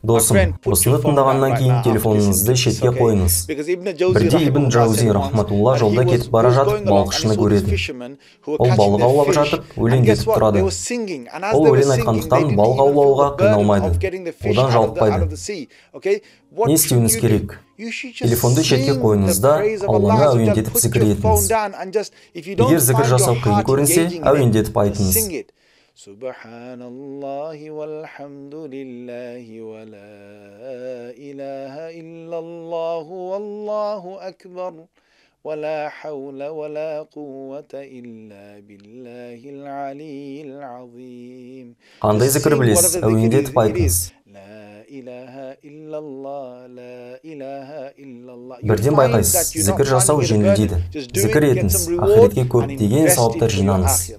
Досым, осыны тыңдағаннан кейін телефоныңызды шетке қойыңыз. Бірде Ибн Джаузи рахматулла жолда кетіп бара жатып балықшыны көреді. Ол балық аулап жатып, өлең кетіп тұрады. Ол өлең айтқандықтан балық аулауға қиналмайды, одан жалықпайды. Не істеуіңіз керек? Телефонды шетке қойыңыз да, Алланы әуендетіп зікір етіңіз. Егер зікір жасау қиын көрінсе, әуендетіп айтыңыз. Subhanallah walhamdulillah wa la ilaha illallah wallahu akbar wa la hawla wa la quwwata illa billahil aliyyil azim. Қандай зікір білесіз? Әуендетіп айтыңыз. Бірден байқайсыз, зікір жасау жеңіл дейді. Зікір етіңіз, ақиретке көптеген сауаптар жинаңыз.